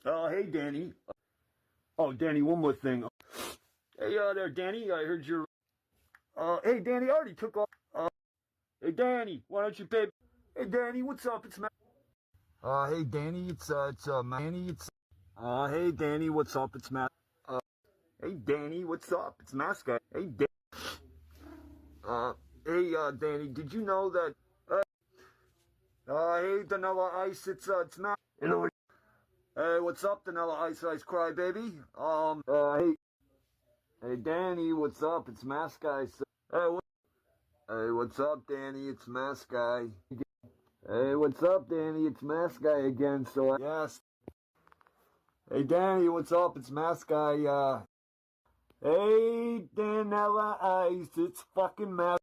Hey, Danny. Oh, Danny, one more thing. Hey, there, Danny. I heard you're. Hey, Danny, I already took off. Hey, Danny, why don't you pay? Hey, Danny, what's up? It's Matt. Hey, Danny, Manny. Hey, Danny, what's up? It's Matt. Hey, Danny, what's up? It's Mask Guy. Hey, Danny, did you know that? Hey, Vanilla Ice, it's Matt. Hello. Hey, what's up, Vanilla Ice Crybaby? Hey, Danny, what's up? It's Mask Guy. Hey, what's up, Danny? It's Mask Guy. Hey, what's up, Danny? It's Mask Guy again. Yes. Hey, Danny, what's up? It's Mask Guy. Hey, Vanilla Ice, it's fucking Mask.